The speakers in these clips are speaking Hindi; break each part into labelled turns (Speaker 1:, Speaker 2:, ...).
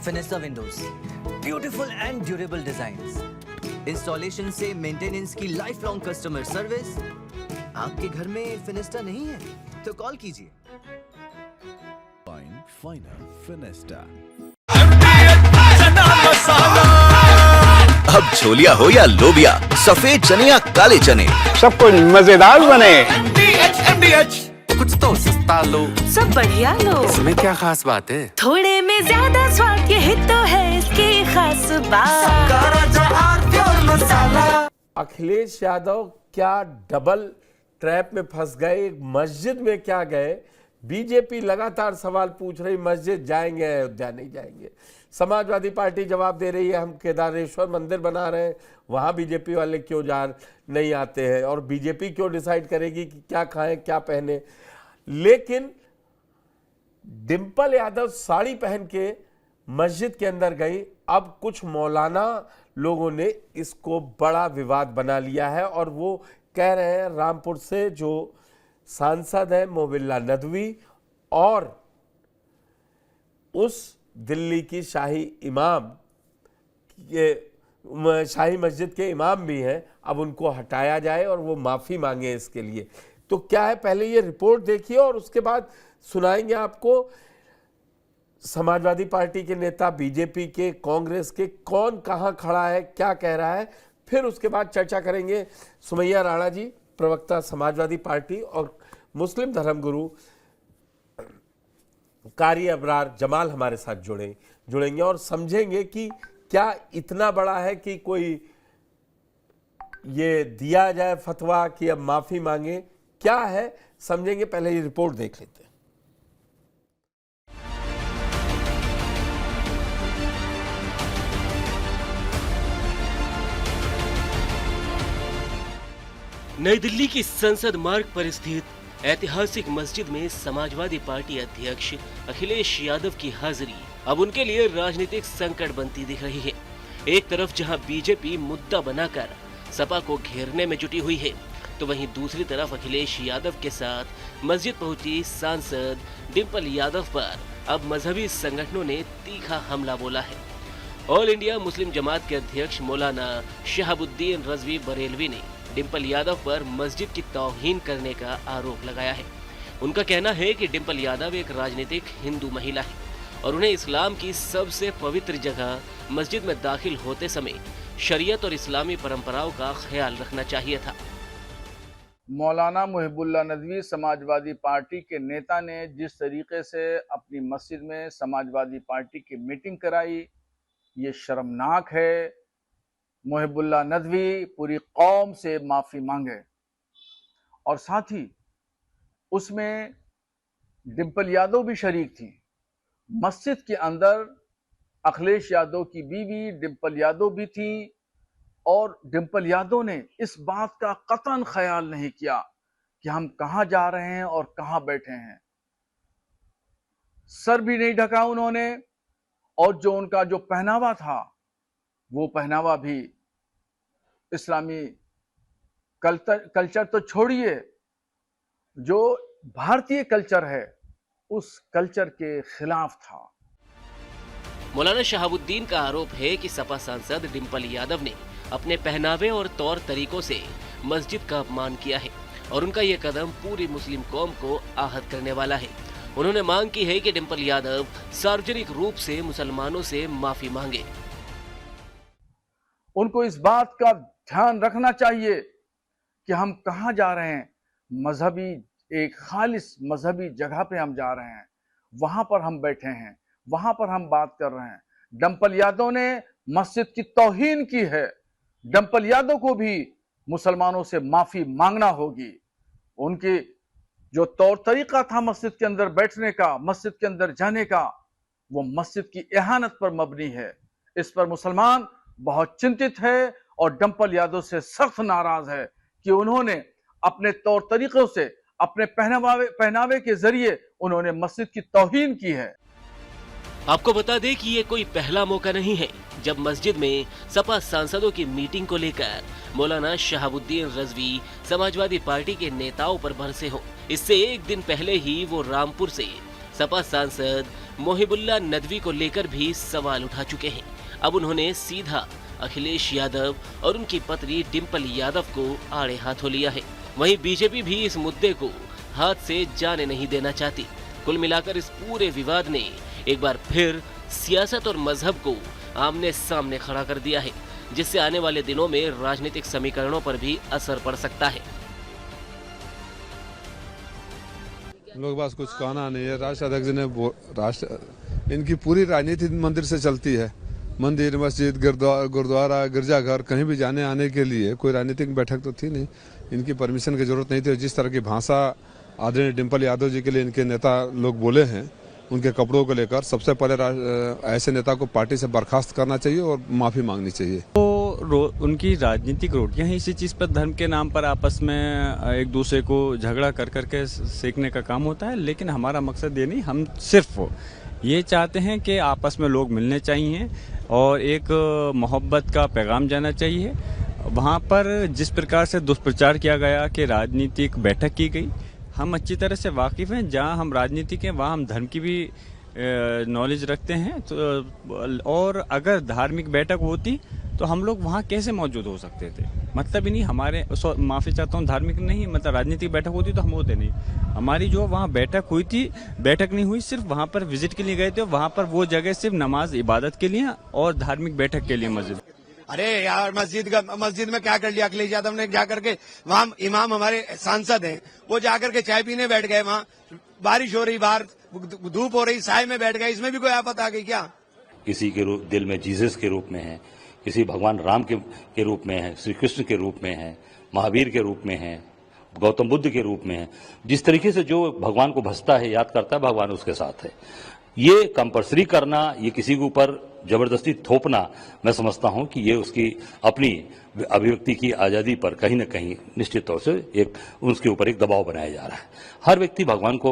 Speaker 1: फिनिस्टा windows, beautiful and durable designs, installation से मेंटेनेंस की लाइफ लॉन्ग कस्टमर सर्विस। आपके घर में फिनिस्टा नहीं है तो कॉल कीजिए।
Speaker 2: Final Finesta.
Speaker 3: अब छोलिया हो या लोबिया, सफेद चने या काले चने,
Speaker 4: सब कुछ मजेदार बने।
Speaker 5: कुछ तो सस्ता लो,
Speaker 6: सब बढ़िया लो।
Speaker 5: इसमें क्या खास बात है?
Speaker 6: थोड़े में ज्यादा स्वाद, यही तो है इसकी खास बात।
Speaker 7: अखिलेश यादव क्या डबल ट्रैप में फंस गए, एक मस्जिद में क्या गए। बीजेपी लगातार सवाल पूछ रही, मस्जिद जाएंगे अयोध्या नहीं जाएंगे। समाजवादी पार्टी जवाब दे रही है हम केदारेश्वर मंदिर बना रहे हैं, वहाँ बीजेपी वाले क्यों नहीं आते हैं, और बीजेपी क्यों डिसाइड करेगी कि क्या खाएं क्या पहने। लेकिन डिंपल यादव साड़ी पहन के मस्जिद के अंदर गई। अब कुछ मौलाना लोगों ने इसको बड़ा विवाद बना लिया है और वो कह रहे हैं रामपुर से जो सांसद है मोबिल्ला नदवी और उस दिल्ली की शाही मस्जिद के इमाम भी हैं, अब उनको हटाया जाए और वो माफ़ी मांगे इसके लिए। तो क्या है, पहले ये रिपोर्ट देखिए और उसके बाद सुनाएंगे आपको समाजवादी पार्टी के नेता, बीजेपी के, कांग्रेस के, कौन कहाँ खड़ा है, क्या कह रहा है। फिर उसके बाद चर्चा करेंगे। सुमैया राणा जी, प्रवक्ता समाजवादी पार्टी, और मुस्लिम धर्मगुरु कारी अबरार जमाल हमारे साथ जुड़ेंगे और समझेंगे कि क्या इतना बड़ा है कि कोई ये दिया जाए फतवा कि अब माफी मांगे, क्या है समझेंगे। पहले ये रिपोर्ट देख लेते हैं।
Speaker 8: नई दिल्ली की संसद मार्ग पर स्थित ऐतिहासिक मस्जिद में समाजवादी पार्टी अध्यक्ष अखिलेश यादव की हाजिरी अब उनके लिए राजनीतिक संकट बनती दिख रही है। एक तरफ जहां बीजेपी मुद्दा बनाकर सपा को घेरने में जुटी हुई है, तो वहीं दूसरी तरफ अखिलेश यादव के साथ मस्जिद पहुंची सांसद डिंपल यादव पर अब मजहबी संगठनों ने तीखा हमला बोला है। ऑल इंडिया मुस्लिम जमात के अध्यक्ष मौलाना शहाबुद्दीन रजवी बरेलवी ने डिंपल यादव पर मस्जिद की तौहीन करने का आरोप लगाया है। उनका कहना है कि डिंपल यादव एक राजनीतिक हिंदू महिला है और उन्हें इस्लाम की सबसे पवित्र जगह मस्जिद में दाखिल होते समय शरीयत और इस्लामी परंपराओं का ख्याल रखना चाहिए था।
Speaker 4: मौलाना मुहिबुल्लाह नदवी समाजवादी पार्टी के नेता ने जिस तरीके से अपनी मस्जिद में समाजवादी पार्टी की मीटिंग कराई, ये शर्मनाक है। मुहिबुल्लाह नदवी पूरी कौम से माफ़ी मांगे और साथ ही उसमें डिंपल यादव भी शरीक थी। मस्जिद के अंदर अखिलेश यादव की बीवी डिंपल यादव भी थी और डिंपल यादव ने इस बात का कतई ख्याल नहीं किया कि हम कहाँ जा रहे हैं और कहाँ बैठे हैं। सर भी नहीं ढका उन्होंने और जो उनका जो पहनावा था वो पहनावा भी इस्लामी कल्चर तो छोड़िए, जो भारतीय कल्चर है उस कल्चर के खिलाफ था।
Speaker 8: मौलाना शहाबुद्दीन का आरोप है कि सपा सांसद डिंपल यादव ने अपने पहनावे और तौर तरीकों से मस्जिद का अपमान किया है और उनका ये कदम पूरी मुस्लिम कौम को आहत करने वाला है। उन्होंने मांग की है कि डिंपल यादव सार्वजनिक रूप से मुसलमानों से माफी मांगे।
Speaker 4: उनको इस बात का ध्यान रखना चाहिए कि हम कहाँ जा रहे हैं। मजहबी, एक खालिस मजहबी जगह पे हम जा रहे हैं, वहां पर हम बैठे हैं, वहां पर हम बात कर रहे हैं। डिंपल यादव ने मस्जिद की तौहीन की है। डिंपल यादव को भी मुसलमानों से माफी मांगना होगी। उनकी जो तौर तरीका था मस्जिद के अंदर बैठने का, मस्जिद के अंदर जाने का, वो मस्जिद की इहानत पर मबनी है। इस पर मुसलमान बहुत चिंतित है और डिंपल यादव से सख्त नाराज है कि उन्होंने अपने तौर तरीकों से, अपने पहनावे के जरिए उन्होंने मस्जिद की तौहीन की है।
Speaker 8: आपको बता दें कि ये कोई पहला मौका नहीं है जब मस्जिद में सपा सांसदों की मीटिंग को लेकर मौलाना शहाबुद्दीन रजवी समाजवादी पार्टी के नेताओं पर बरसे हो। इससे एक दिन पहले ही वो रामपुर से सपा सांसद मोहिबुल्ला नदवी को लेकर भी सवाल उठा चुके हैं। अब उन्होंने सीधा अखिलेश यादव और उनकी पत्नी डिंपल यादव को आड़े हाथों लिया है। वहीं बीजेपी भी इस मुद्दे को हाथ से जाने नहीं देना चाहती। कुल मिलाकर इस पूरे विवाद ने एक बार फिर सियासत और मजहब को आमने सामने खड़ा कर दिया है, जिससे आने वाले दिनों में राजनीतिक समीकरणों पर भी असर पड़ सकता है।
Speaker 9: लोग बस कुछ कहना नहीं है। राष्ट्र अध्यक्ष ने इनकी पूरी राजनीति मंदिर से चलती है। मंदिर, मस्जिद, गुरुद्वारा, गिरजाघर, कहीं भी जाने आने के लिए कोई राजनीतिक बैठक तो थी नहीं। इनकी परमिशन की जरूरत नहीं थी। जिस तरह की भाषा आदरणीय डिंपल यादव जी के लिए इनके नेता लोग बोले हैं, उनके कपड़ों को लेकर, सबसे पहले ऐसे नेता को पार्टी से बर्खास्त करना चाहिए और माफी मांगनी चाहिए।
Speaker 10: उनकी राजनीतिक रोटियां ही इसी चीज़ पर, धर्म के नाम पर आपस में एक दूसरे को झगड़ा कर करके सेकने का काम होता है। लेकिन हमारा मकसद ये नहीं, हम सिर्फ ये चाहते हैं कि आपस में लोग मिलने चाहिए और एक मोहब्बत का पैगाम जाना चाहिए। वहाँ पर जिस प्रकार से दुष्प्रचार किया गया कि राजनीतिक बैठक की गई, हम अच्छी तरह से वाकिफ़ हैं। जहाँ हम राजनीतिक हैं वहाँ हम धर्म की भी नॉलेज रखते हैं। तो और अगर धार्मिक बैठक होती तो हम लोग वहाँ कैसे मौजूद हो सकते थे? मतलब ही नहीं, हमारे माफ़ी चाहता हूँ, धार्मिक नहीं, मतलब राजनीतिक बैठक होती तो हम होते नहीं। हमारी जो वहाँ बैठक हुई थी, बैठक नहीं हुई, सिर्फ वहाँ पर विजिट के लिए गए थे। वहाँ पर वो जगह सिर्फ नमाज इबादत के लिए और धार्मिक बैठक के लिए मस्जिद।
Speaker 11: अरे यार, मस्जिद में क्या कर लिया अखिलेश यादव ने? जा करके वहाँ इमाम हमारे सांसद हैं, वो जाकर के चाय पीने बैठ गए। वहाँ बारिश हो रही, बाहर धूप हो रही, साय में बैठ गए। इसमें भी कोई आफत आ गई क्या?
Speaker 12: किसी के रूप दिल में जीसस के रूप में है, किसी भगवान राम के रूप में है, श्री कृष्ण के रूप में है, महावीर के रूप में है, गौतम बुद्ध के रूप में है। जिस तरीके से जो भगवान को भजता है, याद करता है, भगवान उसके साथ है। ये कंपल्सरी करना, ये किसी के ऊपर जबरदस्ती थोपना, मैं समझता हूं कि ये उसकी अपनी अभिव्यक्ति की आजादी पर कहीं न कहीं निश्चित तौर से उसके ऊपर एक दबाव बनाया जा रहा है। हर व्यक्ति भगवान को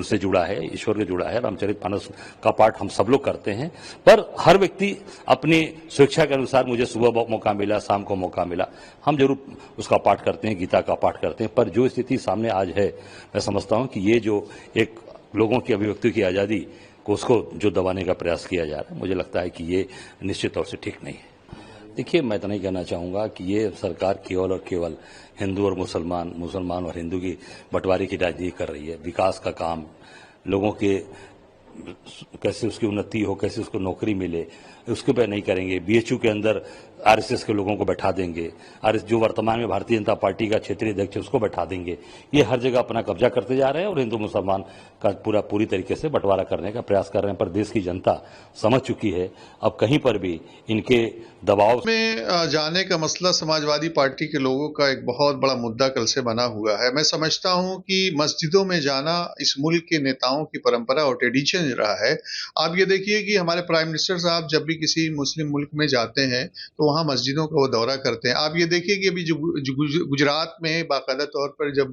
Speaker 12: से जुड़ा है, ईश्वर से जुड़ा है। रामचरितमानस का पाठ हम सब लोग करते हैं, पर हर व्यक्ति अपनी स्वेच्छा के अनुसार, मुझे सुबह मौका मिला, शाम को मौका मिला, हम जरूर उसका पाठ करते हैं, गीता का पाठ करते हैं। पर जो स्थिति सामने आज है, मैं समझता हूं कि ये जो एक लोगों की अभिव्यक्ति की आजादी को, उसको जो दबाने का प्रयास किया जा रहा है, मुझे लगता है कि ये निश्चित तौर से ठीक नहीं है। देखिए, मैं तो नहीं कहना चाहूँगा कि ये सरकार केवल और केवल हिंदू और मुसलमान और हिंदू की बंटवारे की राजनीति कर रही है। विकास का काम, लोगों के कैसे उसकी उन्नति हो, कैसे उसको नौकरी मिले, उसके पर नहीं करेंगे। बीएचयू के अंदर आरएसएस के लोगों को बैठा देंगे, जो वर्तमान में भारतीय जनता पार्टी का क्षेत्रीय अध्यक्ष उसको बैठा देंगे। ये हर जगह अपना कब्जा करते जा रहे हैं और हिंदू मुसलमान का पूरी तरीके से बंटवारा करने का प्रयास कर रहे हैं। पर देश की जनता समझ चुकी है, अब कहीं पर भी इनके दबाव
Speaker 13: में जाने का मसला समाजवादी पार्टी के लोगों का एक बहुत बड़ा मुद्दा कल से बना हुआ है। मैं समझता हूं कि मस्जिदों में जाना इस मुल्क के नेताओं की परंपरा और ट्रेडिशन रहा है। आप ये देखिए कि हमारे प्राइम मिनिस्टर साहब जब भी किसी मुस्लिम मुल्क में जाते हैं तो वहाँ मस्जिदों का वो दौरा करते हैं। आप ये देखिए कि अभी जो गुजरात में बाकायदा तौर पर जब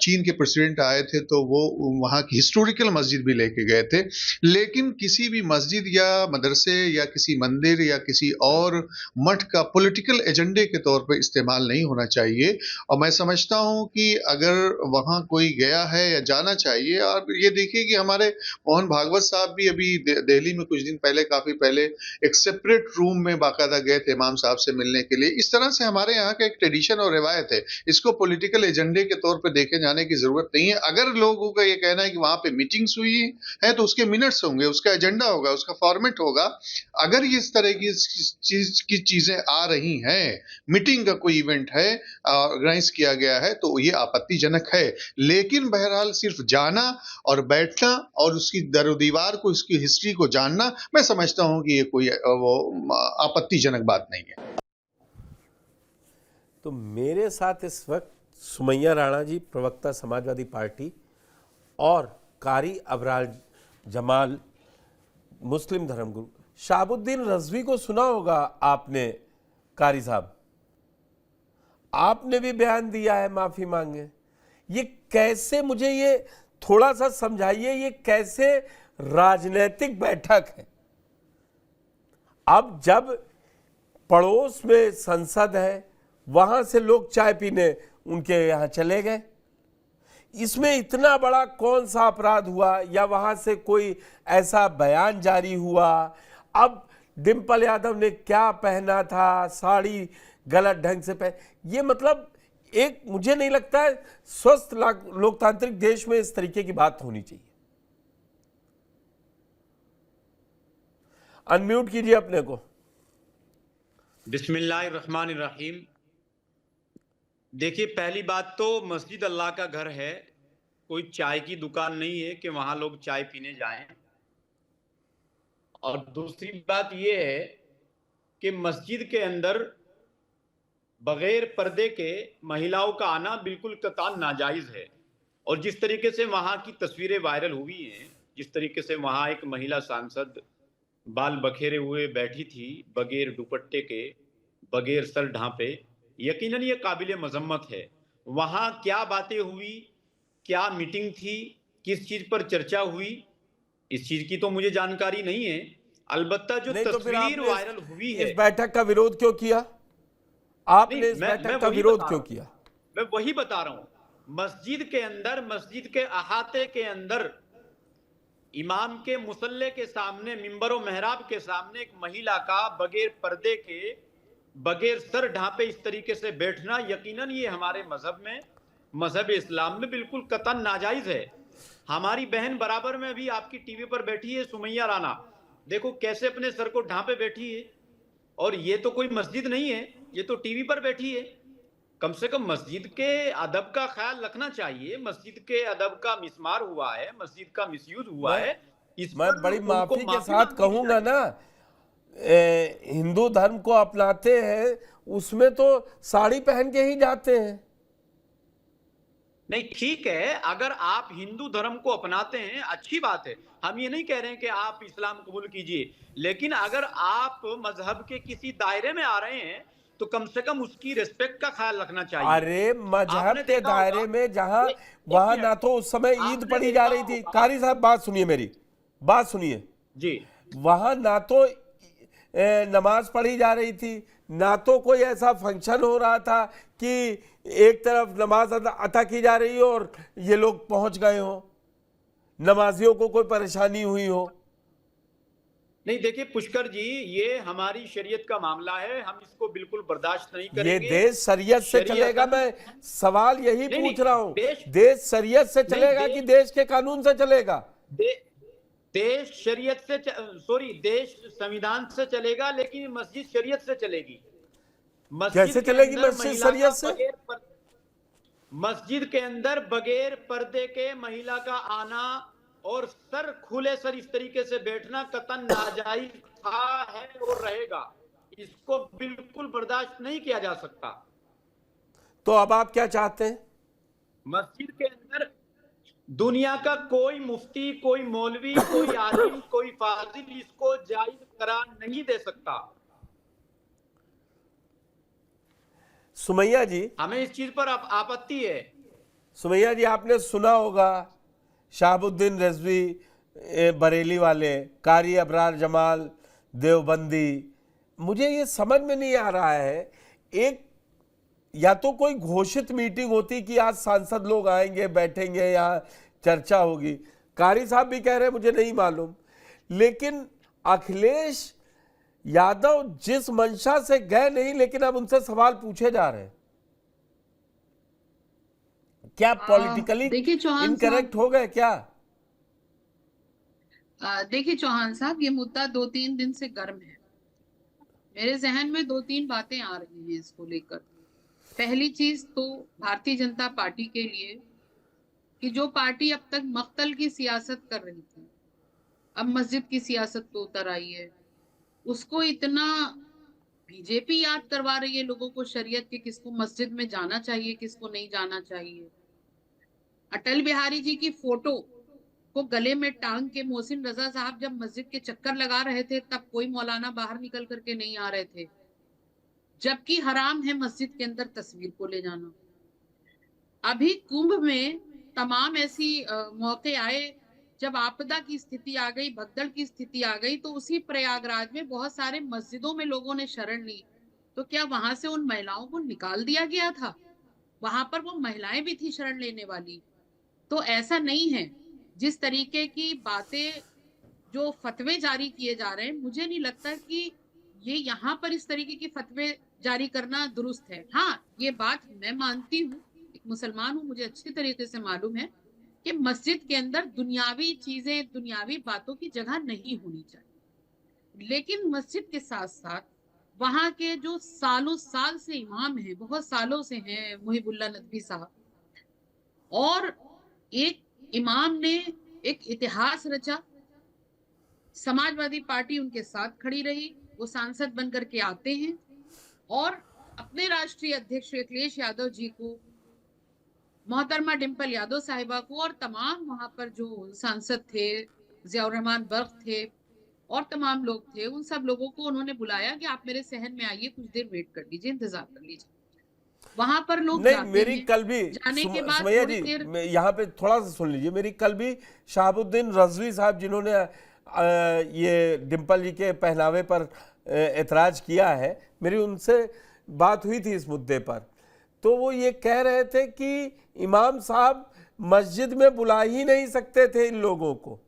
Speaker 13: चीन के प्रेसिडेंट आए थे तो वो वहाँ की हिस्टोरिकल मस्जिद भी लेके गए थे। लेकिन किसी भी मस्जिद या मदरसे या किसी मंदिर या किसी और मठ का पॉलिटिकल एजेंडे के तौर पर इस्तेमाल नहीं होना चाहिए। और मैं समझता हूँ कि अगर वहाँ कोई गया है या जाना चाहिए। और ये देखिए कि हमारे मोहन भागवत साहब भी अभी दिल्ली में कुछ दिन पहले, काफी पहले, एक सेपरेट रूम में बाकायदा गए थे इमाम साहब से मिलने के लिए। इस तरह से हमारे यहाँ का एक ट्रेडिशन और रिवायत है, इसको पॉलिटिकल एजेंडे के तौर पे देखे जाने की जरूरत नहीं है। अगर लोगों का ये कहना है कि वहां पे मीटिंग्स हुई है तो उसके मिनट्स होंगे, उसका एजेंडा होगा, उसका फॉर्मेट होगा। अगर इस तरह की चीजें आ रही हैं, मीटिंग का कोई इवेंट है, ऑर्गेनाइज किया गया है, तो ये आपत्तिजनक है। लेकिन बहरहाल सिर्फ जाना और बैठना और उसकी दीवार को, उसकी हिस्ट्री को जानना, मैं समझता हूं कि ये कोई आपत्तिजनक बात नहीं है।
Speaker 7: तो मेरे साथ इस वक्त सुमैया राणा जी, प्रवक्ता समाजवादी पार्टी, और कारी अबरार जमाल, मुस्लिम धर्मगुरु। शाहबुद्दीन रज़वी को सुना होगा आपने, कारी साहब, आपने भी बयान दिया है माफी मांगे। ये कैसे, मुझे ये थोड़ा सा समझाइए, ये कैसे राजनीतिक बैठक है? अब जब पड़ोस में संसद है, वहां से लोग चाय पीने उनके यहां चले गए, इसमें इतना बड़ा कौन सा अपराध हुआ, या वहां से कोई ऐसा बयान जारी हुआ? अब डिम्पल यादव ने क्या पहना था, साड़ी गलत ढंग से पहन, ये मतलब एक, मुझे नहीं लगता है स्वस्थ लोकतांत्रिक देश में इस तरीके की बात होनी चाहिए। अनम्यूट कीजिए अपने को।
Speaker 14: बिस्मिल्लाहिर्रहमानिर्रहीम। देखिए, पहली बात तो मस्जिद अल्लाह का घर है, कोई चाय की दुकान नहीं है कि वहां लोग चाय पीने जाएं। और दूसरी बात यह है कि मस्जिद के अंदर बगैर पर्दे के महिलाओं का आना बिल्कुल कतान नाजायज है। और जिस तरीके से वहां की तस्वीरें वायरल हुई हैं, जिस तरीके से वहां एक महिला सांसद बाल बखेरे हुए बैठी थी, बगैर दुपट्टे के, बगैर सर ढांपे, यकीनन ये काबिल मजम्मत है। वहां क्या बातें हुई, क्या मीटिंग थी, किस चीज पर चर्चा हुई, इस चीज की तो मुझे जानकारी नहीं है। अलबत्ता जो तस्वीर वायरल हुई है,
Speaker 7: इस बैठक का विरोध क्यों किया आपने? इस बैठक का विरोध क्यों किया?
Speaker 14: मैं वही बता रहा हूं। मस्जिद के अंदर, मस्जिद के अहाते के अंदर, इमाम के मुसल्ले के सामने, मिंबर और मेहराब के सामने एक महिला का बगैर पर्दे के, बगैर सर ढांपे इस तरीके से बैठना, यकीनन ये हमारे मजहब में, मजहब इस्लाम में बिल्कुल कतन नाजायज है। हमारी बहन बराबर में भी आपकी टीवी पर बैठी है, सुमैया राना, देखो कैसे अपने सर को ढांपे बैठी है। और ये तो कोई मस्जिद नहीं है, ये तो टीवी पर बैठी है। कम से कम मस्जिद के अदब का ख्याल रखना चाहिए। मस्जिद के अदब का मिसमार हुआ है, मस्जिद का मिसयूज हुआ है।
Speaker 7: मैं बड़ी माफी के साथ कहूंगा ना, हिंदू धर्म को अपनाते हैं उसमें तो साड़ी पहन के ही जाते हैं।
Speaker 14: नहीं, ठीक है, अगर आप हिंदू धर्म को अपनाते हैं अच्छी बात है, हम ये नहीं कह रहे हैं कि आप इस्लाम कबूल कीजिए, लेकिन अगर आप मजहब के किसी दायरे में आ रहे हैं तो कम से कम उसकी रिस्पेक्ट का ख्याल रखना चाहिए।
Speaker 7: अरे मजहब के दायरे में जहां, वहां ना तो उस समय ईद पढ़ी जा रही थी। कारी साहब बात सुनिए, मेरी बात सुनिए
Speaker 14: जी।
Speaker 7: वहां ना तो नमाज पढ़ी जा रही थी, ना तो कोई ऐसा फंक्शन हो रहा था कि एक तरफ नमाज अता की जा रही हो और ये लोग पहुंच गए हो, नमाजियों को कोई परेशानी हुई हो।
Speaker 14: नहीं, देखिए पुष्कर जी, ये हमारी शरीयत का मामला है, हम इसको बिल्कुल बर्दाश्त नहीं करेंगे।
Speaker 7: ये देश शरीयत से चलेगा? मैं सवाल यही पूछ रहा हूं, देश शरीयत से चलेगा कि देश के कानून से चलेगा?
Speaker 14: देश शरीयत से, सॉरी, देश संविधान से चलेगा, लेकिन मस्जिद शरीयत से चलेगी।
Speaker 7: कैसे चलेगी मस्जिद शरीयत से?
Speaker 14: मस्जिद के अंदर बगैर पर्दे के महिला का आना और सर खुले सर इस तरीके से बैठना कतन नाजायज था, है और रहेगा। इसको बिल्कुल बर्दाश्त नहीं किया जा सकता।
Speaker 7: तो अब आप क्या चाहते हैं?
Speaker 14: मस्जिद के अंदर दुनिया का कोई मुफ्ती, कोई मौलवी, कोई आलिम, कोई फाजिल इसको जायज करार नहीं दे सकता।
Speaker 7: सुमैया जी,
Speaker 14: हमें इस चीज पर आपत्ति है।
Speaker 7: सुमैया जी, आपने सुना होगा शहाबुद्दीन रिजवी बरेली वाले, कारी अबरार जमाल देवबंदी, मुझे ये समझ में नहीं आ रहा है, एक या तो कोई घोषित मीटिंग होती कि आज सांसद लोग आएंगे, बैठेंगे, यहाँ चर्चा होगी। कारी साहब भी कह रहे हैं मुझे नहीं मालूम, लेकिन अखिलेश यादव जिस मंशा से गए नहीं, लेकिन अब उनसे सवाल पूछे जा रहे हैं। क्या पॉलिटिकली इनकरेक्ट हो गए क्या?
Speaker 15: देखिए चौहान साहब, ये मुद्दा 2-3 दिन से गर्म है। मेरे जहन में 2-3 बातें आ रही हैं इसको लेकर। पहली चीज तो भारतीय जनता पार्टी के लिए कि जो पार्टी अब तक मक्तल की सियासत कर रही थी, अब मस्जिद की सियासत पे उतर आई है, उसको इतना बीजेपी याद करवा रही है लोगों को शरीयत के, किसको मस्जिद में जाना चाहिए, किसको नहीं जाना चाहिए। अटल बिहारी जी की फोटो को गले में टांग के मोहसिन रजा साहब जब मस्जिद के चक्कर लगा रहे थे, तब कोई मौलाना बाहर निकल करके नहीं आ रहे थे, जबकि हराम है मस्जिद के अंदर तस्वीर को ले जाना। अभी कुंभ में तमाम ऐसी मौके आए जब आपदा की स्थिति आ गई, भगदड़ की स्थिति आ गई, तो उसी प्रयागराज में बहुत सारे मस्जिदों में लोगों ने शरण ली, तो क्या वहां से उन महिलाओं को निकाल दिया गया था? वहां पर वो महिलाएं भी थी शरण लेने वाली। तो ऐसा नहीं है। जिस तरीके की बातें जो फतवे जारी किए जा रहे हैं, मुझे नहीं लगता कि ये यहाँ पर इस तरीके की फतवे जारी करना दुरुस्त है। हाँ, ये बात मैं मानती हूँ, एक मुसलमान हूँ, मुझे अच्छी तरीके से मालूम है कि मस्जिद के अंदर दुनियावी चीजें, दुनियावी बातों की जगह नहीं होनी चाहिए। लेकिन मस्जिद के साथ साथ वहां के जो सालों साल से इमाम हैं, बहुत सालों से हैं, मुहिबुल्ला नदवी साहब, और एक इमाम ने एक इतिहास रचा, समाजवादी पार्टी उनके साथ खड़ी रही, वो सांसद बनकर के आते हैं और अपने राष्ट्रीय अध्यक्ष अखिलेश यादव जी को, मोहतरमा डिम्पल यादव साहिबा को और तमाम वहां पर जो सांसद थे, जियाउर रहमान बर्क थे और तमाम लोग थे, उन सब लोगों को उन्होंने बुलाया कि आप मेरे सहन में आइए, कुछ देर वेट कर लीजिए, इंतजार कर लीजिए। वहां पर लोग
Speaker 7: नहीं,
Speaker 15: जाते
Speaker 7: मेरी
Speaker 15: हैं,
Speaker 7: कल भी
Speaker 15: जाने के बाद
Speaker 7: सुमैया
Speaker 15: थोड़ी
Speaker 7: जी,
Speaker 15: देर
Speaker 7: यहाँ पे थोड़ा सा सुन लीजिए। मेरी कल भी शहाबुद्दीन रजवी साहब, जिन्होंने ये डिम्पल जी के पहनावे पर एतराज किया है, मेरी उनसे बात हुई थी इस मुद्दे पर। तो वो ये कह रहे थे कि इमाम साहब मस्जिद में बुला ही नहीं सकते थे इन लोगों को,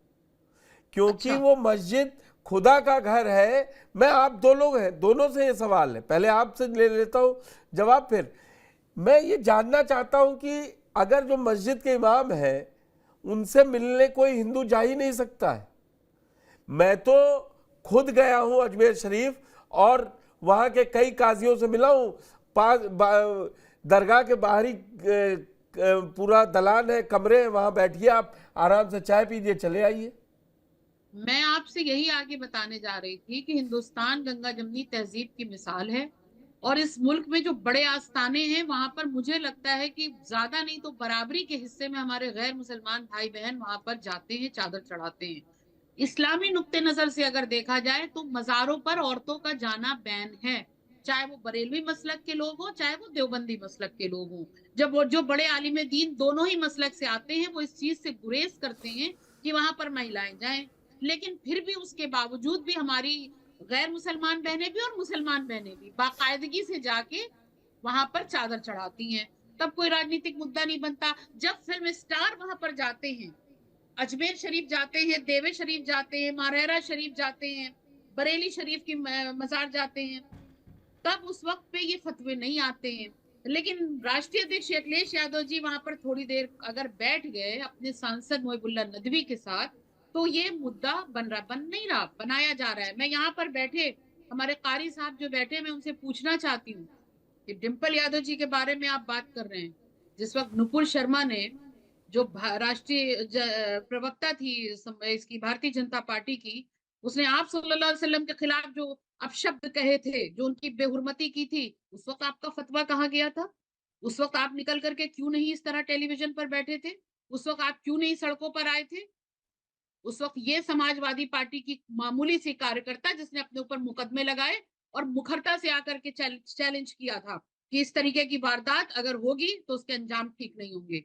Speaker 7: क्योंकि वो मस्जिद खुदा का घर है। मैं, आप दो लोग हैं, दोनों से ये सवाल है, पहले आपसे ले लेता हूँ जवाब, फिर मैं ये जानना चाहता हूँ कि अगर जो मस्जिद के इमाम है उनसे मिलने कोई हिंदू जा ही नहीं सकता है। मैं तो खुद गया हूँ अजमेर शरीफ और वहाँ के कई काजियों से मिला हूँ। दरगाह के बाहरी पूरा दलान है, कमरे हैं, वहाँ बैठिए, आप आराम से चाय पीजिए, चले आइए।
Speaker 15: मैं आपसे यही आगे बताने जा रही थी कि हिंदुस्तान गंगा जमनी तहजीब की मिसाल है और इस मुल्क में जो बड़े आस्थाने हैं वहां पर मुझे लगता है कि ज्यादा नहीं तो बराबरी के हिस्से में हमारे गैर मुसलमान भाई बहन वहां पर जाते हैं, चादर चढ़ाते हैं। इस्लामी नुक्ते नजर से अगर देखा जाए तो मज़ारों पर औरतों का जाना बैन है, चाहे वो बरेलवी मसलक के लोग हों, चाहे वो देवबंदी मसलक के लोग हों। जब वो जो बड़े आलिम दीन दोनों ही मसलक से आते हैं, वो इस चीज से गुरेज करते हैं कि वहां पर महिलाएं जाएं। लेकिन फिर भी उसके बावजूद भी हमारी गैर मुसलमान बहनें भी और मुसलमान बहनें भी बाकायदगी से जाके वहां पर चादर चढ़ाती हैं। तब कोई राजनीतिक मुद्दा नहीं बनता। जब फिल्म स्टार वहां पर जाते हैं, अजमेर शरीफ जाते हैं, देवे शरीफ जाते हैं, मारहरा शरीफ जाते हैं, बरेली शरीफ की मजार जाते हैं, तब उस वक्त पे ये फतवे नहीं आते हैं। लेकिन राष्ट्रीय अध्यक्ष अखिलेश यादव जी वहां पर थोड़ी देर अगर बैठ गए अपने सांसद मुहिबुल्ला नदवी के साथ, तो ये मुद्दा बन नहीं रहा, बनाया जा रहा है। मैं यहाँ पर बैठे हमारे कारी साहब जो बैठे, मैं उनसे पूछना चाहती हूँ कि डिम्पल यादव जी के बारे में आप बात कर रहे हैं, जिस वक्त नुपुर शर्मा ने, जो राष्ट्रीय प्रवक्ता थी इसकी भारतीय जनता पार्टी की, उसने आप सल्लल्लाहु अलैहि वसल्लम के खिलाफ जो अपशब्द कहे थे, जो उनकी बेहुरमती की थी, उस वक्त आपका फतवा कहाँ गया था? उस वक्त आप निकल करके क्यों नहीं इस तरह टेलीविजन पर बैठे थे? उस वक्त आप क्यों नहीं सड़कों पर आए थे? उस वक्त ये समाजवादी पार्टी की मामूली सी कार्यकर्ता जिसने अपने ऊपर मुकदमे लगाए और मुखरता से आकर के चैलेंज किया था कि इस तरीके की वारदात अगर होगी तो उसके अंजाम ठीक नहीं होंगे।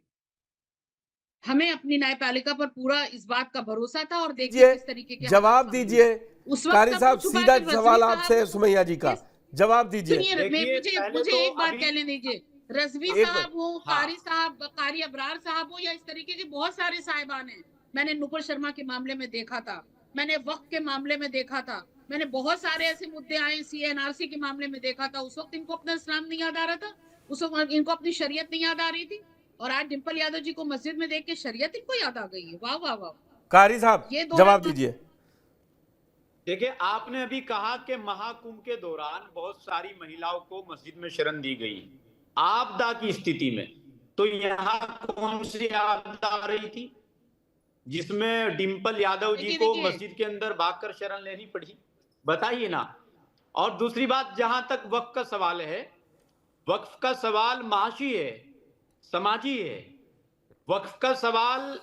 Speaker 15: हमें अपनी न्यायपालिका पर पूरा इस बात का भरोसा था और देखिए किस तरीके के
Speaker 7: जवाब दीजिए। कारी साहब, सीधा सवाल आपसे सुमैया जी का, जवाब दीजिए।
Speaker 15: मुझे एक बात कहने दीजिए। रजवी साहब हो, कारी साहब, कारी अबरार साहब हो, या इस तरीके के बहुत सारे साहिबान हैं। मैंने नुपुर शर्मा के मामले में देखा था, मैंने वक्त के मामले में देखा था, मैंने बहुत सारे ऐसे मुद्दे आए CNRC के मामले में देखा था। उस वक्त इनको अपना इस्लाम नहीं याद आ रहा था, उस वक्त इनको अपनी शरीयत नहीं याद आ रही थी, और आज डिम्पल यादव जी को मस्जिद में देख के शरीयत इनको याद आ गई है। वाह वाह वाह।
Speaker 7: कारी साहब, जवाब दीजिए।
Speaker 14: देखिए, आपने अभी कहा कि महाकुंभ के दौरान बहुत सारी महिलाओं को मस्जिद में शरण दी गई आपदा की स्थिति में, तो यहाँ कौन सी आपदा आ रही थी जिसमें डिम्पल यादव जी को मस्जिद के अंदर भागकर शरण लेनी पड़ी? बताइए ना। और दूसरी बात, जहां तक वक्फ का सवाल है, वक्फ का सवाल माशी है, समाजी है। वक्फ का सवाल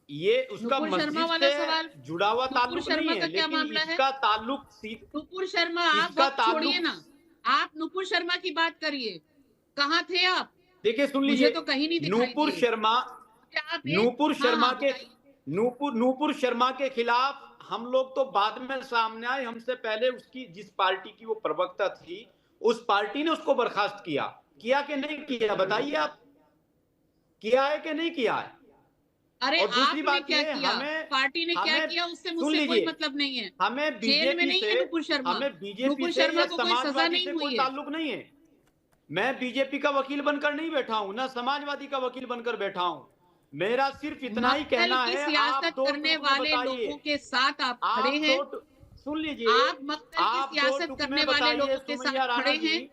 Speaker 14: ये उसका मस्जिद से जुड़ा हुआ ताल्लुक नहीं है, लेकिन इसका ताल्लुक
Speaker 15: नुपुर शर्मा, आप छोड़िए ना, आप नुपुर शर्मा की बात करिए। कहाँ थे आप?
Speaker 14: देखिए, सुन लीजिए,
Speaker 15: तो कहीं नहीं दिखाई
Speaker 14: नुपुर शर्मा के खिलाफ हम लोग तो बाद में सामने आए, हमसे पहले उसकी जिस पार्टी की वो प्रवक्ता थी उस पार्टी ने उसको बर्खास्त किया कि नहीं किया? बताइए आप, किया है कि नहीं किया है?
Speaker 15: अरे
Speaker 14: और दूसरी
Speaker 15: आपने
Speaker 14: बात
Speaker 15: क्या
Speaker 14: ये
Speaker 15: किया,
Speaker 14: हमें
Speaker 15: पार्टी ने क्या
Speaker 14: हमें
Speaker 15: किया, उससे
Speaker 14: सुन
Speaker 15: मुझसे कोई
Speaker 14: लीजिए,
Speaker 15: मतलब नहीं है।
Speaker 14: हमें
Speaker 15: जेल में
Speaker 14: बीजेपी
Speaker 15: नहीं है
Speaker 14: से
Speaker 15: नुपुर शर्मा,
Speaker 14: हमें बीजेपी
Speaker 15: नुपुर
Speaker 14: से
Speaker 15: शर्मा
Speaker 14: या
Speaker 15: को कोई सजा
Speaker 14: समाजवादी
Speaker 15: नहीं
Speaker 14: से
Speaker 15: हुई
Speaker 14: कोई
Speaker 15: है।
Speaker 14: ताल्लुक नहीं है। मैं बीजेपी का वकील बनकर नहीं बैठा हूं, ना समाजवादी का वकील बनकर बैठा हूं। मेरा सिर्फ इतना ही
Speaker 15: मक्तल
Speaker 14: कहना
Speaker 15: की
Speaker 14: है, आप
Speaker 15: सियासत
Speaker 14: दो
Speaker 15: करने
Speaker 14: टुकड़े
Speaker 15: वाले
Speaker 14: बताइए,
Speaker 15: लोगों के साथ आप खड़े
Speaker 14: आप
Speaker 15: हैं।
Speaker 14: सुन लीजिए,
Speaker 15: आप मक्तल की
Speaker 14: आप दो
Speaker 15: सियासत
Speaker 14: टुकड़े
Speaker 15: करने वाले
Speaker 14: बताइए
Speaker 15: लोगों के
Speaker 14: सुमैया
Speaker 15: साथ
Speaker 14: राणा
Speaker 15: खड़े
Speaker 14: जी।
Speaker 15: हैं।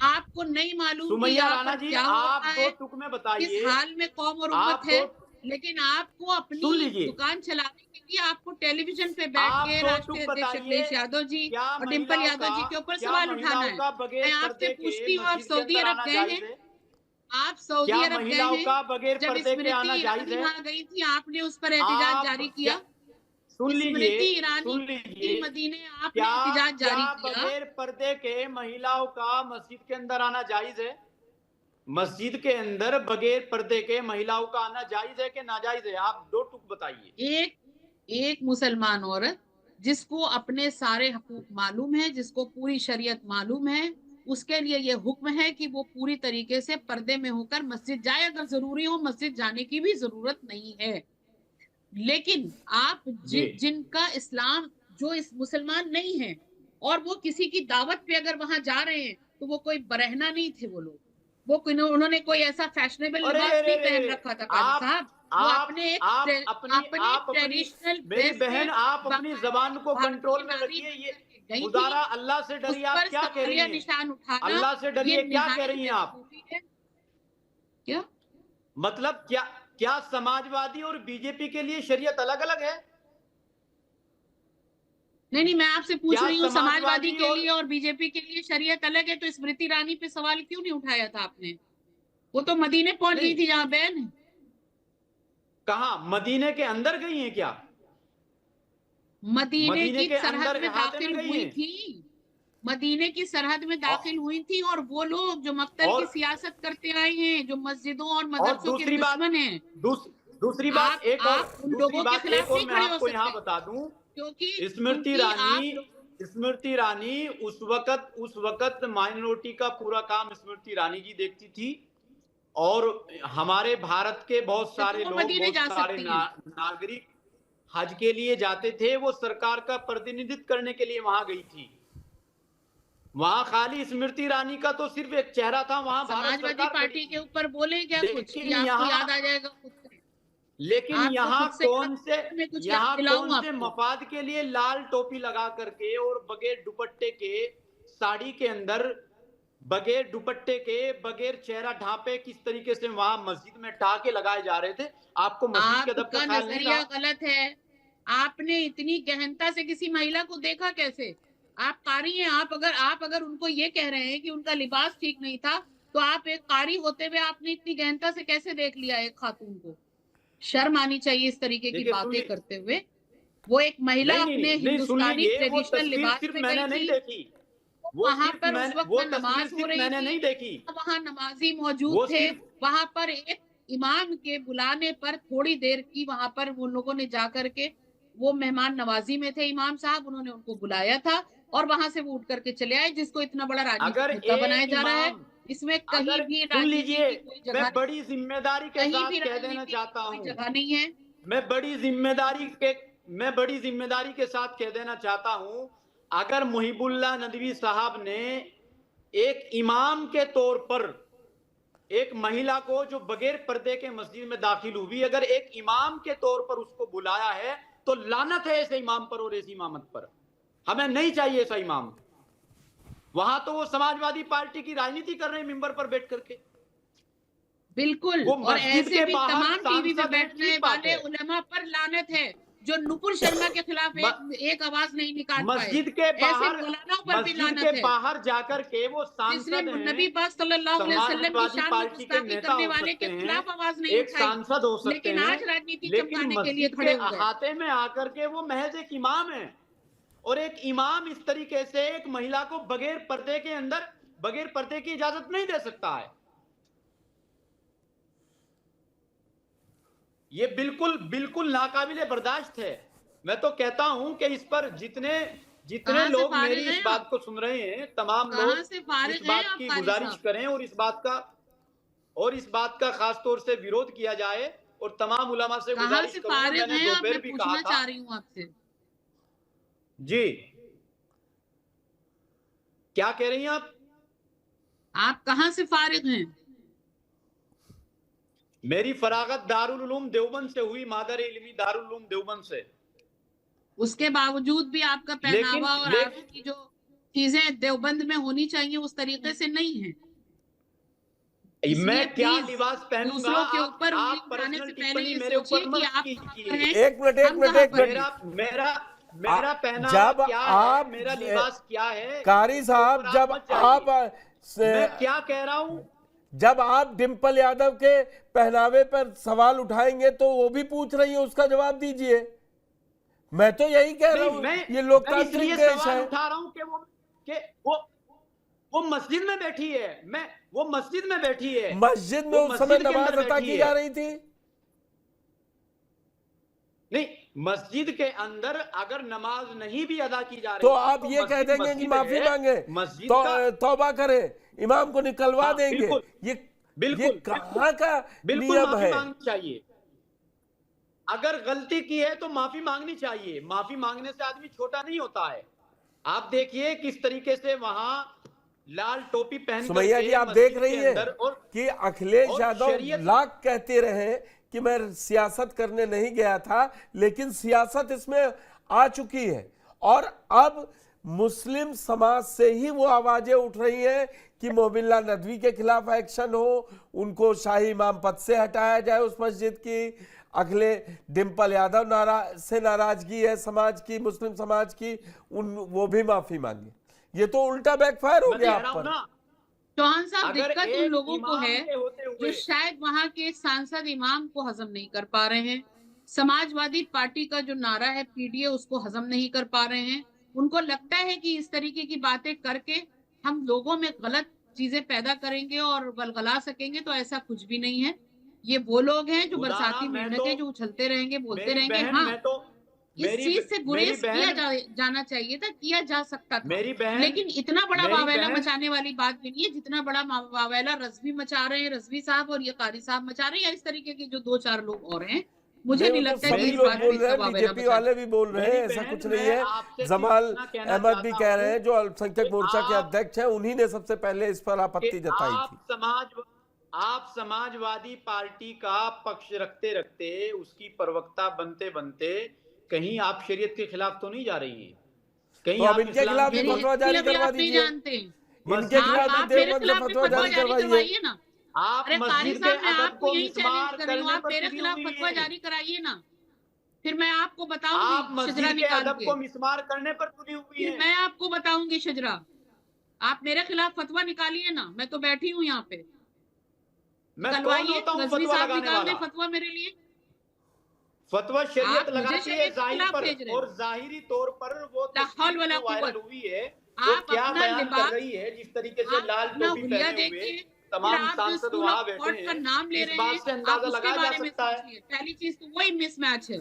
Speaker 15: आपको नहीं मालूम कि
Speaker 14: सुमैया
Speaker 15: यहाँ
Speaker 14: राणा
Speaker 15: पर
Speaker 14: जी,
Speaker 15: क्या हो
Speaker 14: आप
Speaker 15: रहा
Speaker 14: दो
Speaker 15: है,
Speaker 14: टुकड़े
Speaker 15: किस
Speaker 14: बताइए,
Speaker 15: हाल में कौम और
Speaker 14: आप
Speaker 15: उम्मत है।
Speaker 14: दो
Speaker 15: लेकिन आपको
Speaker 14: सुन
Speaker 15: अपनी
Speaker 14: लीजिए,
Speaker 15: दुकान चलाने के लिए आपको टेलीविजन पे बैठ
Speaker 14: आप
Speaker 15: के
Speaker 14: दो
Speaker 15: राष्ट्रीय
Speaker 14: टुक
Speaker 15: अध्यक्ष
Speaker 14: बताइए,
Speaker 15: अखिलेश यादव जी
Speaker 14: क्या
Speaker 15: और डिम्पल यादव जी के ऊपर सवाल उठाना है।
Speaker 14: का
Speaker 15: मैं
Speaker 14: बगैर
Speaker 15: आपसे
Speaker 14: पर्दे
Speaker 15: पूछती
Speaker 14: के
Speaker 15: हूँ, आप
Speaker 14: मस्जिद के
Speaker 15: सऊदी
Speaker 14: अंदर
Speaker 15: अरब
Speaker 14: आना
Speaker 15: गए
Speaker 14: जायज
Speaker 15: हैं?
Speaker 14: है?
Speaker 15: आप सऊदी
Speaker 14: क्या
Speaker 15: अरब गए
Speaker 14: महिलाओं
Speaker 15: हैं?
Speaker 14: का बगैर
Speaker 15: जब
Speaker 14: पर्दे के आना
Speaker 15: स्मृति
Speaker 14: जायज
Speaker 15: ईरानी
Speaker 14: है?
Speaker 15: वहां गई थी, आपने उस पर एहतिजाज
Speaker 14: आप
Speaker 15: जारी
Speaker 14: क्या
Speaker 15: किया।
Speaker 14: सुन लीजिए,
Speaker 15: स्मृति ईरानी
Speaker 14: सुन लीजिए,
Speaker 15: मदीने आपने
Speaker 14: क्या
Speaker 15: एहतिजाज
Speaker 14: क्या
Speaker 15: जारी किया।
Speaker 14: बगैर पर्दे के महिलाओं का मस्जिद के अंदर आना जायज है? मस्जिद के अंदर बगैर पर्दे के महिलाओं का आना जायज है कि नाजायज है? आप दो टुक बताइए।
Speaker 15: एक मुसलमान औरत जिसको अपने सारे हकूक मालूम है, जिसको पूरी शरीयत मालूम है, उसके लिए ये हुक्म है कि वो पूरी तरीके से पर्दे में होकर मस्जिद जाए। अगर जरूरी हो मस्जिद जाने की भी जरूरत नहीं है। लेकिन आप जिनका इस्लाम, जो इस मुसलमान नहीं है और वो किसी की दावत पे अगर वहां जा रहे हैं, तो वो कोई बरहना नहीं थे। वो लोग, उन्होंने कोई ऐसा फैशनेबल लिबास नहीं पहन रखा था काजी साहब। वो अपने ट्रेडिशनल
Speaker 14: मेरी बहन, आप अपनी जबान को कंट्रोल में रखिए। ये खुदारा अल्लाह से डरिए, आप क्या कह रही हैं?
Speaker 15: निशान उठाना,
Speaker 14: अल्लाह से डरिए, क्या कह रही हैं आप?
Speaker 15: क्या
Speaker 14: मतलब क्या समाजवादी और बीजेपी के लिए शरीयत अलग अलग है?
Speaker 15: नहीं, मैं आपसे पूछ रही हूँ, समाजवादी के लिए और बीजेपी के लिए शरीयत अलग है, तो स्मृति ईरानी पे सवाल क्यों नहीं उठाया था आपने? वो तो मदीने पहुंच गई थी जहाँ बहन है।
Speaker 14: कहा मदीने के अंदर गई हैं क्या?
Speaker 15: मदीने की सरहद में दाखिल हुई थी। मदीने की सरहद में दाखिल हुई थी। और वो लोग जो मक्तल की सियासत करते आए हैं, जो मस्जिदों और मदरसों के दुश्मन हैं,
Speaker 14: दूसरी बात एक और मैं आपको यहाँ बता दूं,
Speaker 15: क्योंकि
Speaker 14: स्मृति ईरानी उस वक्त माइनॉरिटी का पूरा काम स्मृति ईरानी जी देखती थी। और हमारे भारत के बहुत सारे लोग, बहुत सारे नागरिक हज के लिए जाते थे। वो सरकार का प्रतिनिधित्व करने के लिए वहां गई थी। वहां खाली स्मृति ईरानी का तो सिर्फ एक चेहरा था। वहां
Speaker 15: समाजवादी पार्टी के ऊपर बोले क्या कुछ, आपको याद आ जाएगा।
Speaker 14: लेकिन यहाँ कौन से मफाद के लिए लाल टोपी लगा करके और बगैर दुपट्टे के, साड़ी के अंदर बगैर दुपट्टे के, बगैर चेहरा ढांपे किस तरीके से वहां मस्जिद में टाके लगाए जा रहे थे? आपको मस्जिद के अदब का ख्याल नहीं
Speaker 15: नजरिया गलत है। आपने इतनी गहनता से किसी महिला को देखा कैसे? आप कारी हैं। आप अगर उनको ये कह रहे हैं कि उनका लिबास ठीक नहीं था, तो आप एक कारी होते हुए आपने इतनी गहनता से कैसे देख लिया एक खातून को? शर्म आनी चाहिए इस तरीके की बातें करते हुए। वो एक महिला अपने हिंदुस्तानी ट्रेडिशनल लिबास में गई थी। वहां पर उस वक्त नमाज हो रही थी, वहां नमाजी मौजूद थे। वहां पर एक इमाम के बुलाने पर थोड़ी देर की वहां पर वो लोगों ने जाकर के, वो मेहमान नवाजी में थे इमाम साहब, उन्होंने उनको बुलाया था और वहां से वो उठ करके चले आए, जिसको इतना बड़ा राजनीतिक मुद्दा बनाया जा रहा है। इसमें कहीं भी राजनीति की कोई जगह,
Speaker 14: मैं बड़ी जिम्मेदारी के साथ कह देना चाहता हूँ,
Speaker 15: जगह नहीं है।
Speaker 14: मैं बड़ी जिम्मेदारी के साथ कह देना चाहता हूँ, अगर मुहिबुल्लाह नदवी साहब ने एक इमाम के तौर पर एक महिला को जो बगैर पर्दे के मस्जिद में दाखिल हुई, अगर एक इमाम के तौर पर उसको बुलाया है, तो लानत है ऐसे इमाम पर और ऐसी इमामत पर। हमें नहीं चाहिए ऐसा इमाम। वहां तो वो समाजवादी पार्टी की राजनीति कर रहे हैं मिंबर पर बैठ करके।
Speaker 15: बिल्कुल। और ऐसे भी तमाम टीवी पे बैठने वाले उलेमा पर लानत है जो नुपुर शर्मा के खिलाफ एक आवाज नहीं निकाल पाए।
Speaker 14: मस्जिद के बाहर जाकर के वो सांसद हैं,
Speaker 15: नबी पाक सल्लल्लाहु अलैहि वसल्लम की शान में गुस्ताखी करने वाले के खिलाफ आवाज नहीं उठाई,
Speaker 14: सांसद हो सकते
Speaker 15: लेकिन आज राजनीति चमकाने के लिए
Speaker 14: खड़े हो गए। अहाते में आकर के वो महज एक इमाम है, और एक इमाम इस तरीके से एक महिला को बगैर पर्दे के अंदर, बगैर पर्दे की इजाजत नहीं दे सकता है। ये बिल्कुल नाकाबिले बर्दाश्त है। मैं तो कहता हूं कि इस पर जितने लोग मेरी इस बात को सुन रहे हैं, तमाम लोग इस बात की गुजारिश करें और इस बात का खास तौर से विरोध किया जाए और तमाम उलमा से
Speaker 15: कहाँ
Speaker 14: गुजारिश
Speaker 15: से
Speaker 14: करूंगा,
Speaker 15: फारिग
Speaker 14: मैंने
Speaker 15: हैं आप?
Speaker 14: दोपहर
Speaker 15: मैं
Speaker 14: भी
Speaker 15: पूछना
Speaker 14: कहा
Speaker 15: चाह
Speaker 14: था।
Speaker 15: रही हूँ आपसे।
Speaker 14: जी क्या कह रही हैं
Speaker 15: आप कहाँ से फारिग हैं?
Speaker 14: मेरी फरागत दारुल उलूम देवबंद से हुई, मादर इल्मी दारुल उलूम देवबंद से।
Speaker 15: उसके बावजूद भी आपका पहनावा और आपकी जो चीजें देवबंद में होनी चाहिए उस तरीके से नहीं है।
Speaker 14: मैं क्या लिबास पहनूंगा?
Speaker 15: दूसरों के ऊपर
Speaker 14: आप
Speaker 15: उंगली उठाने से पहले
Speaker 14: टिप्पणी
Speaker 15: ये
Speaker 14: मेरे
Speaker 15: सोचिए
Speaker 14: ऊपर
Speaker 15: कि
Speaker 14: मत
Speaker 15: आप
Speaker 14: कीजिए।
Speaker 7: एक मिनट
Speaker 14: मेरा पहनावा
Speaker 7: जब
Speaker 14: क्या
Speaker 7: आप
Speaker 14: है, मेरा लिबास क्या है,
Speaker 7: कारी साहब, जब आप
Speaker 14: मैं क्या कह रहा हूं,
Speaker 7: जब आप डिम्पल यादव के पहनावे पर सवाल उठाएंगे तो वो भी पूछ रही है, उसका जवाब दीजिए। मैं तो यही कह रहा हूँ, ये लोकतांत्रिक देश है।
Speaker 14: उठा रहा हूं कि वो मस्जिद में बैठी है, वो मस्जिद में बैठी है,
Speaker 7: मस्जिद में उस समय नमाज अता की जा रही थी।
Speaker 14: नहीं, मस्जिद के अंदर अगर नमाज नहीं भी अदा की जा रही
Speaker 7: तो आप ये कह देंगे कि माफी मांगे, तौबा करें, इमाम को निकलवा देंगे। ये कहाँ का नियम है?
Speaker 14: मांगनी चाहिए। अगर गलती की है तो माफी मांगनी चाहिए। माफी मांगने से आदमी छोटा नहीं होता है। आप देखिए किस तरीके से वहां लाल टोपी पहन
Speaker 7: सुमैया जी, आप देख रही हैं कि अखिलेश यादव लाख कहते रहे कि मैं सियासत करने नहीं गया था, लेकिन सियासत इसमें आ चुकी है। और अब मुस्लिम समाज से ही वो आवाजें उठ रही हैं कि मोबिल्ला नदवी के खिलाफ एक्शन हो, उनको शाही इमाम पद से हटाया जाए उस मस्जिद की। अगले डिम्पल यादव से नाराजगी है समाज की, मुस्लिम समाज की, वो भी माफी मांगे। ये तो उल्टा बैकफायर हो गया आप पर।
Speaker 15: चौहान साहब, दिक्कत उन लोगों को है जो शायद वहां के सांसद इमाम को हजम नहीं कर पा रहे हैं, समाजवादी पार्टी का जो नारा है पीडीए उसको हजम नहीं कर पा रहे हैं। उनको लगता है कि इस तरीके की बातें करके हम लोगों में गलत चीजें पैदा करेंगे और गलगला सकेंगे, तो ऐसा कुछ भी नहीं है। ये वो लोग हैं जो बरसाती मेंढके जो उछलते रहेंगे, बोलते रहेंगे। हाँ, इस चीज से गुरेज किया जाना चाहिए था, किया जा सकता था, लेकिन इतना बड़ा वावेला मचाने वाली बात भी नहीं है जितना बड़ा वावेला रज़वी मचा रहे हैं, रज़वी साहब और ये कारी साहब मचा रहे हैं, या इस तरीके के जो 2-4 लोग और हैं। मुझे नहीं लगता कि इस बात
Speaker 7: बोल रहे हैं, बीजेपी वाले भी बोल रहे हैं, ऐसा कुछ नहीं है। जमाल अहमद भी कह रहे हैं, जो अल्पसंख्यक मोर्चा के अध्यक्ष हैं, उन्हीं ने सबसे पहले इस पर आपत्ति जताई थी।
Speaker 14: आप समाजवादी पार्टी का पक्ष रखते रखते, उसकी प्रवक्ता बनते बनते कहीं आप शरीयत के खिलाफ तो नहीं जा रही हैं? कहीं आप
Speaker 7: इनके खिलाफ भी फतवा जारी करवा दीजिए। इनके खिलाफ भी देवबंद से फतवा जारी करवाइए
Speaker 15: ना।
Speaker 14: आप मस्जिद के अदब को मिसमार करने
Speaker 15: आप मेरे खिलाफ फतवा जारी कराइए ना, फिर मैं आपको बताऊंगी।
Speaker 14: आप मस्जिद के अदब को मिसमार करने पर तुली हुई है।
Speaker 15: मैं आपको बताऊंगी शजरा, आप मेरे खिलाफ फतवा निकालिए ना, मैं तो बैठी हूँ यहाँ पे।
Speaker 14: मैं कौन होता हूँ फतवा लगाने वाला?
Speaker 15: फतवा मेरे लिए
Speaker 14: फतवा शरीयत लगाती है जाहिर पर, और जाहिरी तौर पर वो तस्वीर वायरल हुई है। वो क्या बयान कर रही है, जिस तरीके से लाल टोपी पहने हुए तमाम सांसद वहां बैठे हैं,
Speaker 15: नाम ले
Speaker 14: इस
Speaker 15: रहे
Speaker 14: बात से अंदाजा लगाया जा सकता है।
Speaker 15: पहली चीज तो वही मिसमैच है।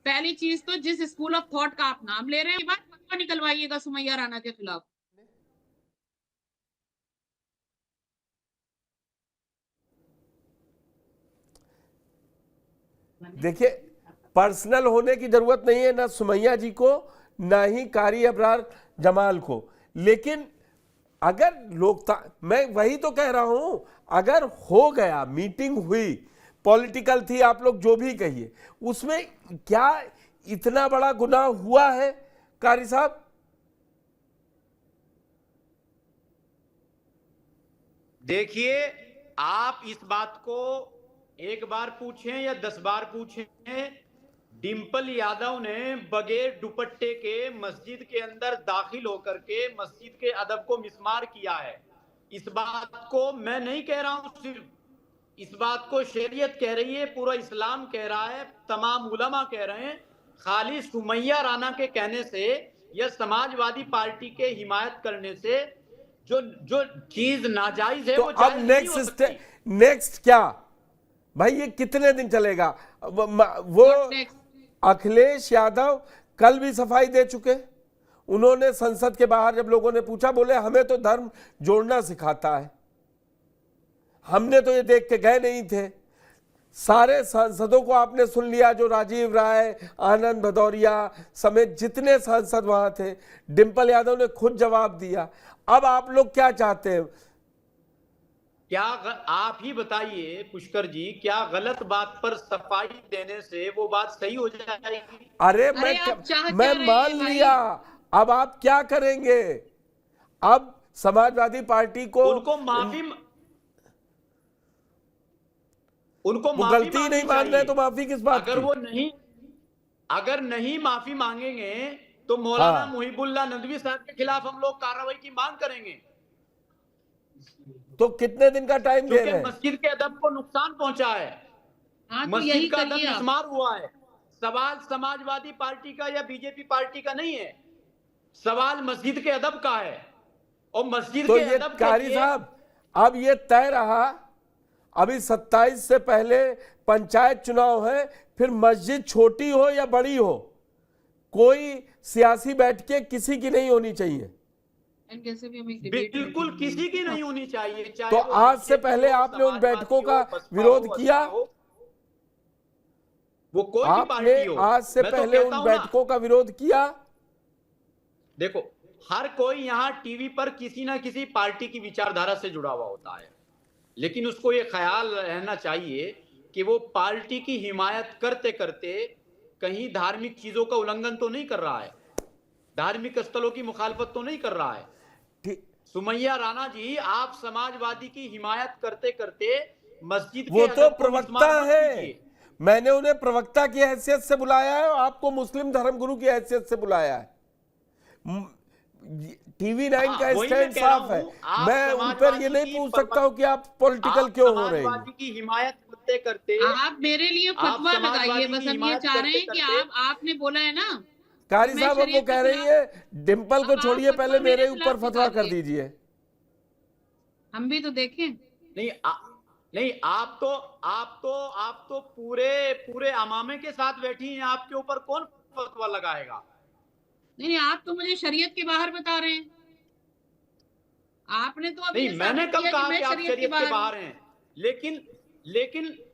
Speaker 15: पहली चीज तो जिस स्कूल ऑफ थॉट का आप नाम ले रहे हैं, बात फतवा निकलवाइएगा सुमैया राणा के खिलाफ।
Speaker 7: देखिए, पर्सनल होने की जरूरत नहीं है ना सुमैया जी को, ना ही कारी अबरार जमाल को, लेकिन अगर मैं वही तो कह रहा हूं, अगर हो गया, मीटिंग हुई, पॉलिटिकल थी, आप लोग जो भी कहिए, उसमें क्या इतना बड़ा गुनाह हुआ है कारी साहब?
Speaker 14: देखिए, आप इस बात को एक बार पूछें या 10 बार पूछें, डिम्पल यादव ने बगैर दुपट्टे के मस्जिद के अंदर दाखिल होकर के मस्जिद के अदब को मिसमार किया है। इस बात को मैं नहीं कह रहा हूं, सिर्फ इस बात को शरीयत कह रही है, पूरा इस्लाम कह रहा है, तमाम उलमा कह रहे हैं। खाली सुमैया राणा के कहने से या समाजवादी पार्टी के हिमायत करने से जो चीज नाजायज है,
Speaker 7: तो
Speaker 14: वो
Speaker 7: अब नेक्स्ट क्या भाई, ये कितने दिन चलेगा? वो अखिलेश यादव कल भी सफाई दे चुके। उन्होंने संसद के बाहर जब लोगों ने पूछा, बोले हमें तो धर्म जोड़ना सिखाता है, हमने तो ये देख के गए नहीं थे। सारे सांसदों को आपने सुन लिया, जो राजीव राय, आनंद भदौरिया समेत जितने सांसद वहां थे। डिंपल यादव ने खुद जवाब दिया। अब आप लोग क्या चाहते हैं?
Speaker 14: क्या आप ही बताइए पुष्कर जी, क्या गलत बात पर सफाई देने से वो बात सही हो जाएगी?
Speaker 7: अरे मैं मान लिया, अब आप क्या करेंगे? अब समाजवादी पार्टी को
Speaker 14: उनको
Speaker 7: वो गलती नहीं मान रहे तो माफी किस बात की?
Speaker 14: अगर नहीं माफी मांगेंगे तो मौलाना मुहिबुल्लाह नदवी साहब के खिलाफ हम लोग कार्रवाई की मांग करेंगे।
Speaker 7: तो कितने दिन का टाइम दे रहे हैं?
Speaker 14: मस्जिद के अदब को नुकसान पहुंचा है, मस्जिद का अदब मिसमार हुआ है। सवाल समाजवादी पार्टी का या बीजेपी पार्टी का नहीं है, सवाल मस्जिद के अदब का है। और मस्जिद
Speaker 7: तो
Speaker 14: के
Speaker 7: ये
Speaker 14: अदब
Speaker 7: कारी साहब, अब ये तय रहा, अभी 27 से पहले पंचायत चुनाव है, फिर मस्जिद छोटी हो या बड़ी हो, कोई सियासी बैठकें किसी की नहीं होनी चाहिए।
Speaker 14: बिल्कुल किसी की नहीं होनी चाहिए।
Speaker 7: तो आज से पहले आपने उन बैठकों का विरोध किया?
Speaker 14: वो कोई भी
Speaker 7: आपने
Speaker 14: पार्टी हो,
Speaker 7: आज से
Speaker 14: मैं तो
Speaker 7: पहले
Speaker 14: कहता
Speaker 7: उन
Speaker 14: हूं ना,
Speaker 7: बैठकों का विरोध किया?
Speaker 14: देखो हर कोई यहाँ टीवी पर किसी ना किसी पार्टी की विचारधारा से जुड़ा हुआ होता है, लेकिन उसको ये ख्याल रहना चाहिए कि वो पार्टी की हिमायत करते करते कहीं धार्मिक चीजों का उल्लंघन तो नहीं कर रहा है, धार्मिक स्थलों की मुखालफत तो नहीं कर रहा है। सुमैया राणा जी, आप समाजवादी की हिमायत करते करते मस्जिद
Speaker 7: वो
Speaker 14: के
Speaker 7: तो
Speaker 14: अदब को
Speaker 7: प्रवक्ता
Speaker 14: मिसमार मत
Speaker 7: है,
Speaker 14: कीजिए।
Speaker 7: मैंने उन्हें प्रवक्ता की हैसियत से बुलाया है और आपको मुस्लिम धर्मगुरु की हैसियत से बुलाया है। टीवी 9 का स्टैंड साफ है, मैं उन पर ये नहीं पूछ सकता हूं कि आप पॉलिटिकल क्यों हो रहे हैं।
Speaker 14: की हिमायत करते करते
Speaker 15: आप मेरे लिए फतवा लगाइए, बस हम ये चाह रहे हैं कि आपने बोला है ना।
Speaker 7: कारी साहब वो कह रही है डिंपल को छोड़िए, पहले मेरे ऊपर फतवा कर दीजिए।
Speaker 15: हम भी तो देखें।
Speaker 14: नहीं आप तो पूरे अमामे के साथ बैठी हैं, आपके ऊपर कौन फतवा लगाएगा?
Speaker 15: नहीं, आप तो मुझे शरीयत के बाहर बता रहे हैं। आपने तो अभी
Speaker 14: नहीं, मैंने कब कहा कि आप शरीयत के बाहर हैं?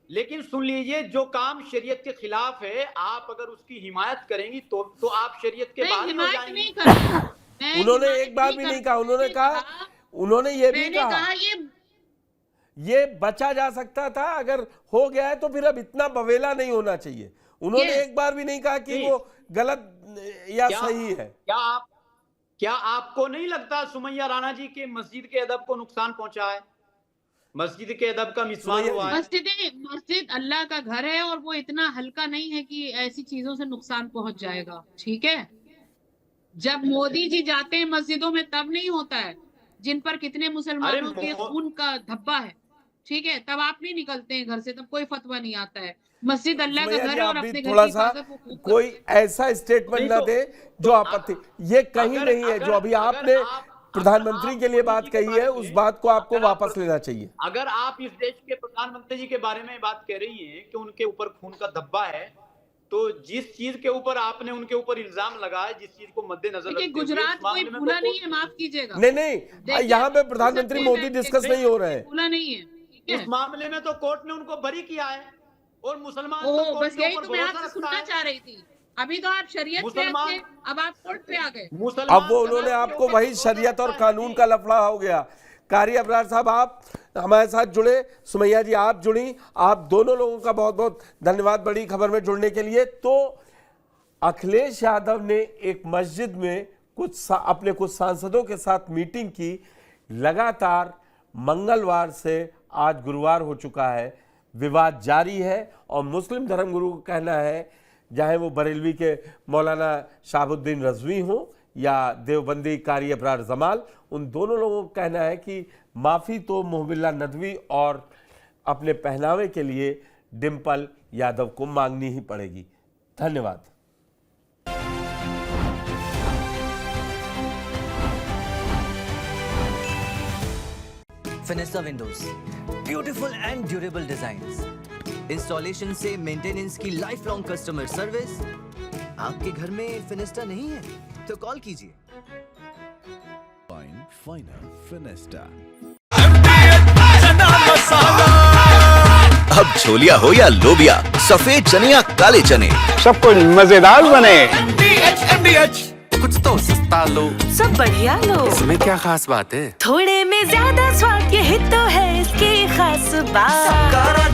Speaker 14: लेकिन सुन लीजिए, जो काम शरीयत के खिलाफ है, आप अगर उसकी हिमायत करेंगी तो आप शरीयत के बाहर हो जाएंगी।
Speaker 7: उन्होंने एक बार भी नहीं कहा, उन्होंने कहा, उन्होंने ये भी कहा ये बचा जा सकता था, अगर हो गया है तो फिर अब इतना बवेला नहीं होना चाहिए। उन्होंने एक बार भी नहीं कहा कि वो गलत या सही है।
Speaker 14: क्या आपको नहीं लगता सुमैया राणा जी के मस्जिद के अदब को नुकसान पहुंचा है? मस्जिद के अदब का मिसमार हुआ है।
Speaker 15: मस्जिद अल्लाह का घर है और वो इतना हल्का नहीं है कि ऐसी चीजों से नुकसान पहुंच जाएगा। ठीक है, जब मोदी जी जाते हैं मस्जिदों में तब नहीं होता है, जिन पर कितने मुसलमानों के खून का धब्बा है, ठीक है, तब आप नहीं निकलते हैं घर से, तब कोई फतवा नहीं आता है। मस्जिद अल्लाह का घर है और अपने घर की हिफाजत को
Speaker 7: कोई ऐसा स्टेटमेंट ना दे जो आपत्ति, ये कहीं नहीं है। जो अभी आपने प्रधानमंत्री के लिए बात कही है, उस बात को आपको वापस लेना चाहिए।
Speaker 14: अगर आप इस देश के प्रधानमंत्री जी के बारे में बात कह रही हैं कि उनके ऊपर खून का धब्बा है, तो जिस चीज के ऊपर आपने उनके ऊपर इल्जाम लगाया, जिस चीज को मद्देनजर रखते हुए,
Speaker 15: गुजरात कोई भूला नहीं है, माफ कीजिएगा।
Speaker 7: नहीं, यहाँ पे प्रधानमंत्री मोदी डिस्कस नहीं हो रहे हैं,
Speaker 15: भूला नहीं है।
Speaker 14: इस मामले में तो कोर्ट ने उनको बरी किया है और मुसलमान
Speaker 15: बस यही तो मैं आपसे सुनना चाह रही थी। अभी तो आप शरीयत पे थे, अब आप कोर्ट पे आ गए।
Speaker 7: अब वो उन्होंने आपको वही शरीयत और कानून का लफड़ा हो गया। कारी अबरार साहब, आप हमारे साथ जुड़े, सुमैया जी आप जुड़ी, आप दोनों लोगों का बहुत बहुत धन्यवाद बड़ी खबर में जुड़ने के लिए। तो अखिलेश यादव ने एक मस्जिद में अपने कुछ सांसदों के साथ मीटिंग की। लगातार मंगलवार से आज गुरुवार हो चुका है, विवाद जारी है और मुस्लिम धर्मगुरु का कहना है, चाहे वो बरेलवी के मौलाना शाहबुद्दीन रजवी हों या देवबंदी कारी अबरार जमाल, उन दोनों लोगों का कहना है कि माफ़ी तो मुहिबुल्लाह नदवी और अपने पहनावे के लिए डिंपल यादव को मांगनी ही पड़ेगी। धन्यवाद।
Speaker 1: Finesta windows, beautiful and durable designs, installation से मेंटेनेंस की लाइफ लॉन्ग कस्टमर सर्विस। आपके घर में फिनिस्टा नहीं है तो कॉल कीजिए।
Speaker 2: Final Finesta.
Speaker 3: अब झोलिया हो या लोबिया, सफेद चने या काले चने,
Speaker 5: सब कुछ मजेदार बने। कुछ तो सस्ता लो,
Speaker 6: सब बढ़िया लो।
Speaker 5: इसमें क्या खास बात है?
Speaker 6: थोड़े में ज्यादा स्वाद, यही तो है इसकी खास बात।